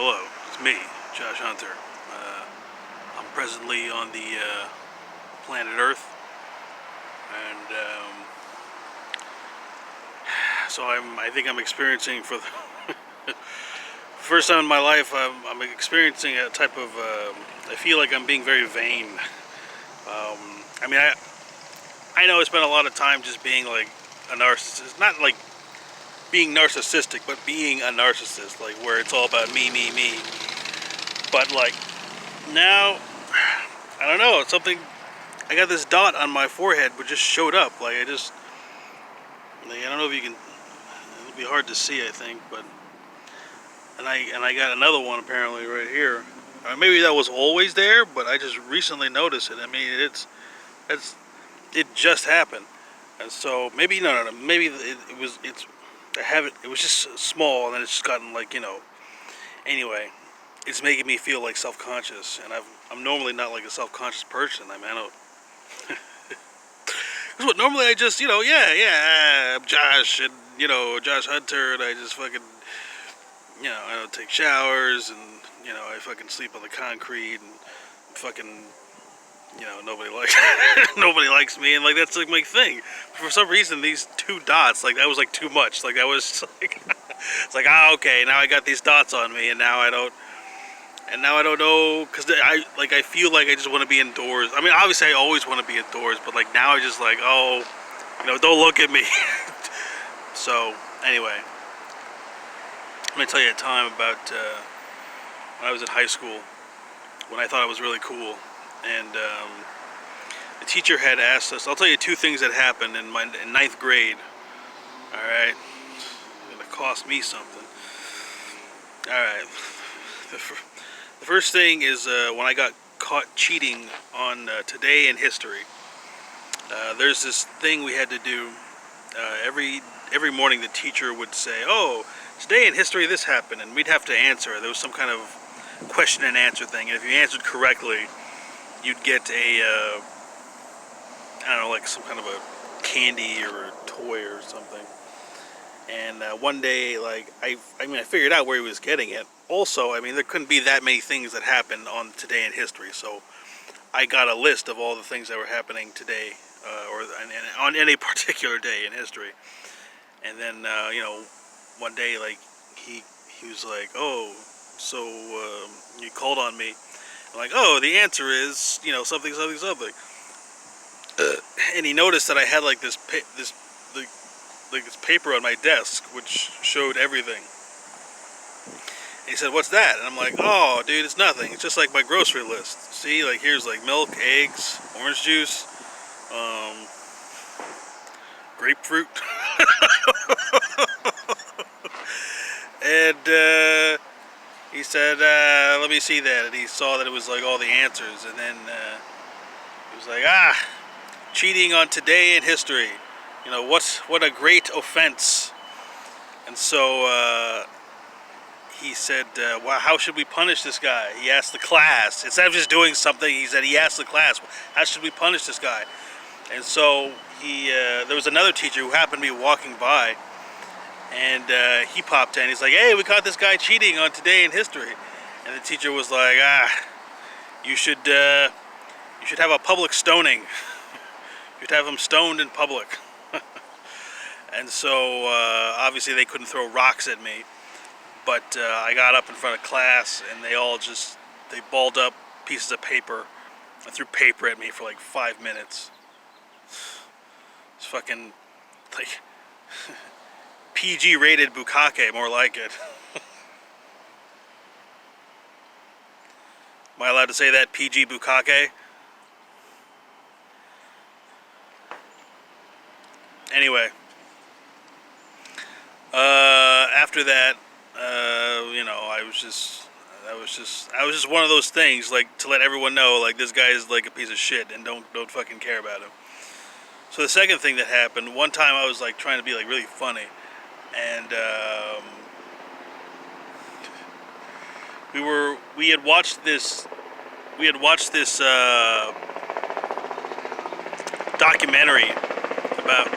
Hello, it's me, Josh Hunter. I'm presently on the planet Earth, and so I think I'm experiencing for the first time in my life. I'm experiencing a type of. I feel like I'm being very vain. I mean, I know I spent a lot of time just being like a narcissist, not like being narcissistic, but being a narcissist, like where it's all about me, me, me. But like now, I don't know. It's something. I got this dot on my forehead, which just showed up. Like I don't know if you can. It'll be hard to see, I think, but and I got another one apparently right here. Maybe that was always there, but I just recently noticed it. I mean, it just happened, and so maybe no. Maybe it was it's. I have it. It was just small, and then it's just gotten like. Anyway, it's making me feel like self-conscious, and I'm normally not like a self-conscious person. I mean, I don't. Because what normally I just, I'm Josh, and Josh Hunter, and I just fucking, I don't take showers, and I fucking sleep on the concrete, and fucking, nobody likes nobody likes me, and like that's like my thing. For some reason, these two dots, like that was like too much. Like that was like, it's like okay, now I got these dots on me, and now I don't. And now I don't know, because I feel like I just want to be indoors. I mean, obviously I always want to be indoors, but like now I just like, oh, don't look at me. So, anyway, I'm going to tell you a time about when I was in high school, when I thought I was really cool. And the teacher had asked us, I'll tell you two things that happened in ninth grade. Alright, it's going to cost me something. Alright. The first thing is when I got caught cheating on Today in History. There's this thing we had to do every morning. The teacher would say, "Oh, today in history this happened," and we'd have to answer. There was some kind of question and answer thing, and if you answered correctly, you'd get I don't know, like some kind of a candy or a toy or something. And one day, like I figured out where he was getting it. Also, I mean, there couldn't be that many things that happened on Today in History, so I got a list of all the things that were happening today, or on any particular day in history. And then, one day, like he was like, "Oh, so you called on me?" I'm like, "Oh, the answer is, something, something, something." And he noticed that I had like this paper on my desk, which showed everything. And he said, "What's that?" And I'm like, "Oh, dude, it's nothing. It's just like my grocery list. See, like here's like milk, eggs, orange juice, grapefruit." And he said, "Let me see that." And he saw that it was like all the answers. And then he was like, cheating on Today in History. What a great offense." And so he said, "Wow, how should we punish this guy?" He asked the class. Instead of just doing something, he asked the class, "How should we punish this guy?" And so there was another teacher who happened to be walking by, and he popped in. He's like, "Hey, we caught this guy cheating on Today in History." And the teacher was like, you should have a public stoning. You should have him stoned in public." And so obviously they couldn't throw rocks at me. But I got up in front of class, and they balled up pieces of paper and threw paper at me for like 5 minutes. It's fucking like PG rated bukkake, more like it. Am I allowed to say that? PG bukkake? Anyway, after that, I was just one of those things, like, to let everyone know, like, this guy is like a piece of shit, and don't fucking care about him. So the second thing that happened, one time I was like trying to be like really funny, and we had watched this documentary about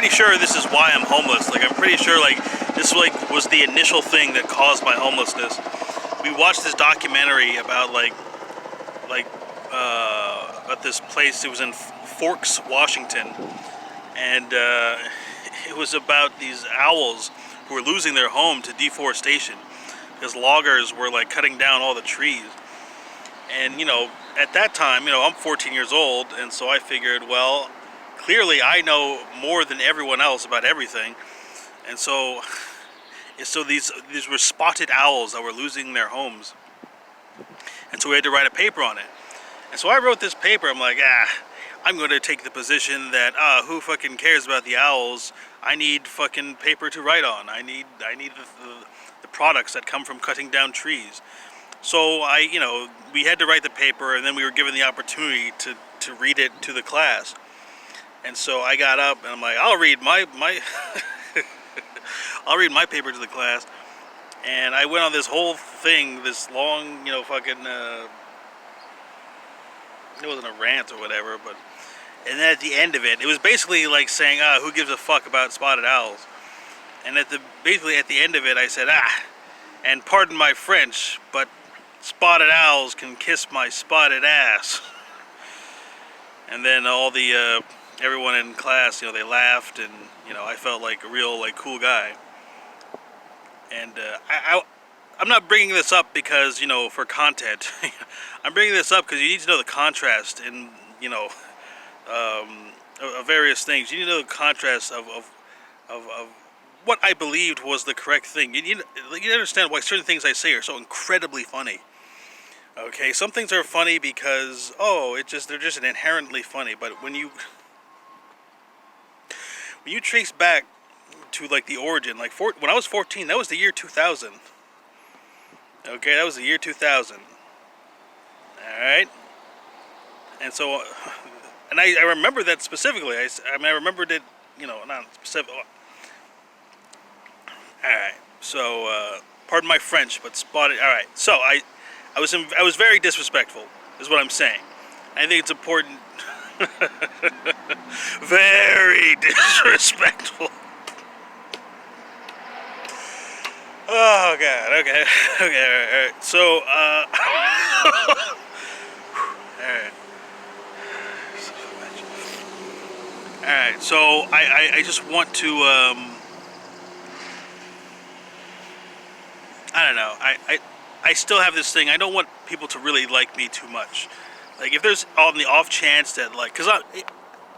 pretty sure this is why I'm homeless. Like, I'm pretty sure, like, this, like, was the initial thing that caused my homelessness. We watched this documentary about, about this place. It was in Forks, Washington. And, it was about these owls who were losing their home to deforestation. Because loggers were, like, cutting down all the trees. And, you know, at that time, you know, I'm 14 years old, and so I figured, well, clearly I know more than everyone else about everything. And so these were spotted owls that were losing their homes. And so we had to write a paper on it. And so I wrote this paper. I'm like, I'm going to take the position that, who fucking cares about the owls? I need fucking paper to write on. I need the products that come from cutting down trees. So we had to write the paper, and then we were given the opportunity to read it to the class. And so I got up and I'm like, I'll read my I'll read my paper to the class. And I went on this whole thing, this long, it wasn't a rant or whatever, but and then at the end of it, it was basically like saying, who gives a fuck about spotted owls? And basically at the end of it, I said, and pardon my French, but spotted owls can kiss my spotted ass. And then all the everyone in class, they laughed, and I felt like a real cool guy. And I'm not bringing this up because for content. I'm bringing this up because you need to know the contrast in of various things. You need to know the contrast of what I believed was the correct thing. You need to understand why certain things I say are so incredibly funny. Okay, some things are funny because they're just inherently funny. But when you trace back to the origin, when I was 14, that was the year 2000. Okay, that was the year 2000. All right, and so, and I remember that specifically. I remembered it, not specific. All right, so pardon my French, but spotted. All right, so I was very disrespectful, is what I'm saying. I think it's important. Very disrespectful. Oh God. Okay. All right. So, all right. So I just want to I don't know. I still have this thing. I don't want people to really like me too much. Like, if there's on the off chance that because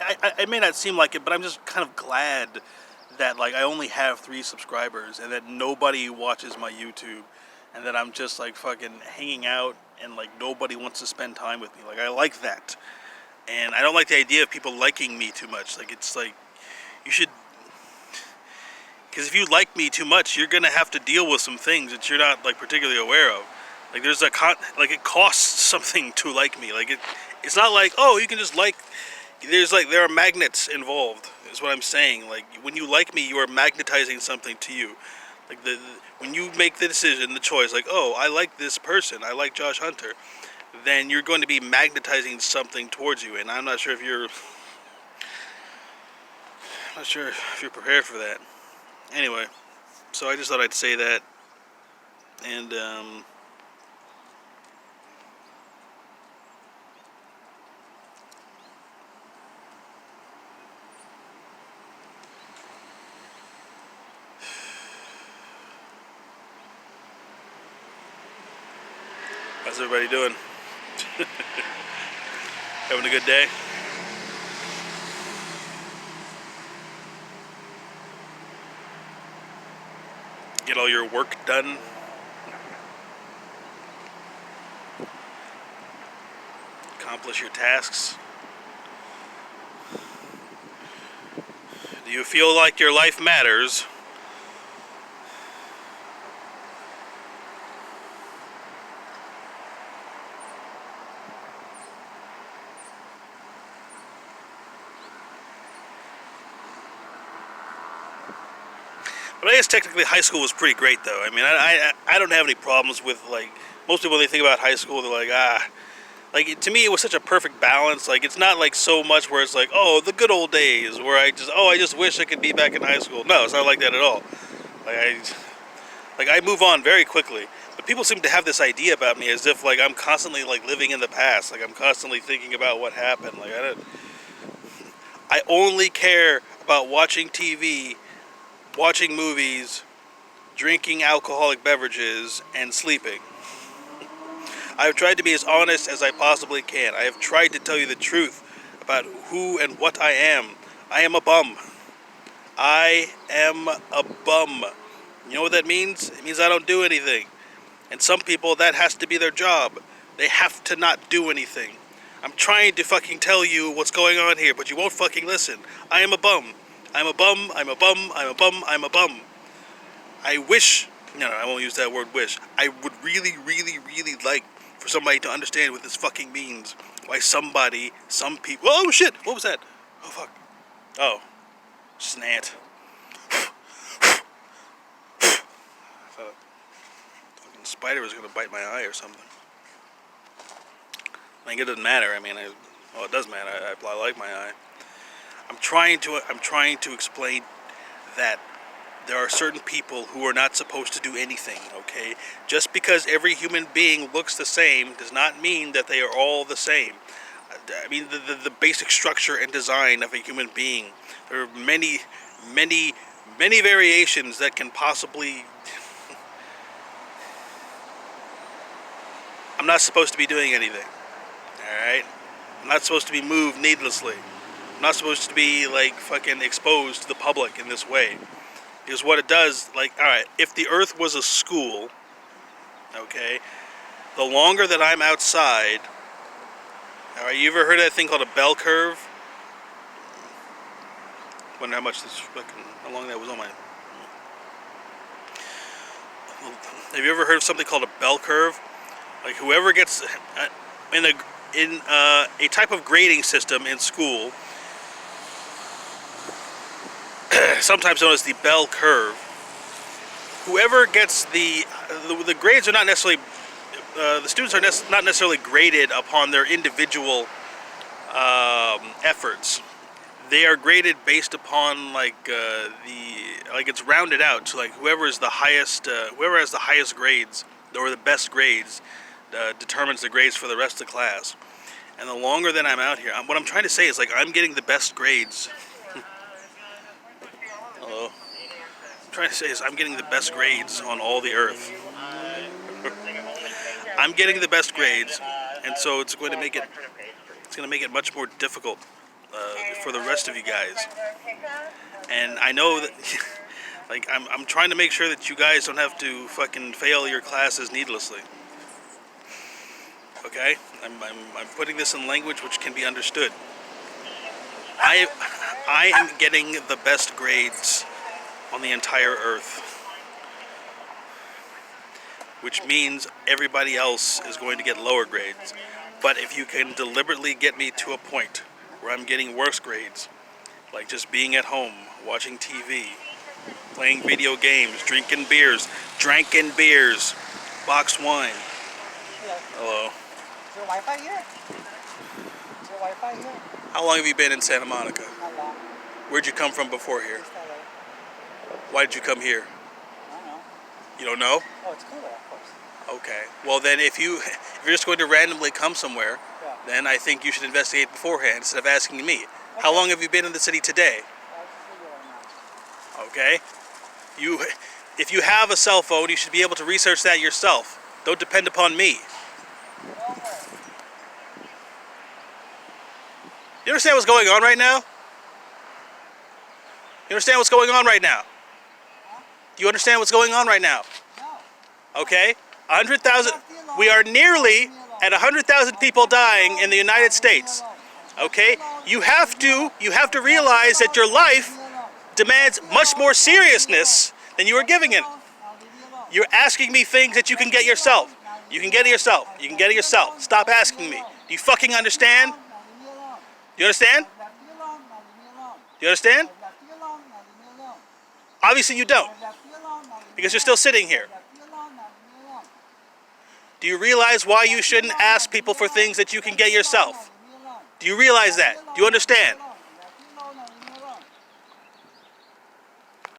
I may not seem like it, but I'm just kind of glad that I only have 3 subscribers and that nobody watches my YouTube, and that I'm just fucking hanging out and nobody wants to spend time with me. I like that, and I don't like the idea of people liking me too much. It's you should, because if you like me too much, you're gonna have to deal with some things that you're not particularly aware of. There's it costs something to like me. It's not you can just there are magnets involved, is what I'm saying. When you like me, you are magnetizing something to you. When you make the decision, the choice, I like this person, I like Josh Hunter, then you're going to be magnetizing something towards you, and I'm not sure if you're prepared for that. Anyway, so I just thought I'd say that, and how's everybody doing? Having a good day? Get all your work done? Accomplish your tasks? Do you feel like your life matters? But I guess technically high school was pretty great, though. I mean, I don't have any problems with most people, when they think about high school, they're like, Like, to me, it was such a perfect balance. Like, it's not like so much where it's like, oh, the good old days, where I just wish I could be back in high school. No, it's not like that at all. Like, I move on very quickly. But people seem to have this idea about me as if, like, I'm constantly, like, living in the past. Like, I'm constantly thinking about what happened. Like, I only care about watching TV, watching movies, drinking alcoholic beverages, and sleeping. I've tried to be as honest as I possibly can. I have tried to tell you the truth about who and what I am. I am a bum. I am a bum. You know what that means? It means I don't do anything. And some people, that has to be their job. They have to not do anything. I'm trying to fucking tell you what's going on here, but you won't fucking listen. I am a bum. I'm a bum. I'm a bum. I'm a bum. I'm a bum. I wish, no, I won't use that word wish. I would really, really, really like for somebody to understand what this fucking means. Why some people, oh shit, what was that? Oh fuck. Oh, just an ant. I thought a fucking spider was gonna bite my eye or something. I think it doesn't matter. I mean, well, it does matter. I like my eye. I'm trying to explain that there are certain people who are not supposed to do anything, okay? Just because every human being looks the same does not mean that they are all the same. I mean, the basic structure and design of a human being, there are many, many, many variations that can possibly... I'm not supposed to be doing anything, alright? I'm not supposed to be moved needlessly. I'm not supposed to be, like, fucking exposed to the public in this way. Because what it does, like, alright, if the earth was a school, okay, the longer that I'm outside, alright, you ever heard of that thing called a bell curve? I wonder how long that was on my... Have you ever heard of something called a bell curve? Like, whoever gets, in a type of grading system in school, sometimes known as the bell curve, whoever gets the grades are not necessarily, the students are not necessarily graded upon their individual efforts. They are graded based upon, like, it's rounded out. So, like, whoever has the highest grades, or the best grades, determines the grades for the rest of the class. And the longer that I'm out here, what I'm trying to say is, like, I'm getting the best grades. Hello. I'm trying to say is I'm getting the best grades on all the earth. I'm getting the best grades, and so it's going to make it much more difficult for the rest of you guys. And I know that, like, I'm trying to make sure that you guys don't have to fucking fail your classes needlessly. Okay, I'm putting this in language which can be understood. I am getting the best grades on the entire earth, which means everybody else is going to get lower grades. But if you can deliberately get me to a point where I'm getting worse grades, like just being at home, watching TV, playing video games, drinking beers, boxed wine. Hello. Is there Wi-Fi here? Is there Wi-Fi here? How long have you been in Santa Monica? Not long. Where'd you come from before here? East LA. Why did you come here? I don't know. You don't know? Oh, it's cooler, of course. Okay. Well, then if you're just going to randomly come somewhere, Yeah. then I think you should investigate beforehand instead of asking me. Okay. How long have you been in the city today? Okay. If you have a cell phone, you should be able to research that yourself. Don't depend upon me. You understand what's going on right now? You understand what's going on right now? Do you understand what's going on right now? No. Okay? 100,000. We are nearly at 100,000 people dying in the United States. Okay? You have to realize that your life demands much more seriousness than you are giving it. You're asking me things that you can get yourself. You can get it yourself. You can get it yourself. Stop asking me. Do you fucking understand? You understand? You understand? Obviously you don't, because you're still sitting here. Do you realize why you shouldn't ask people for things that you can get yourself? Do you realize that? Do you understand?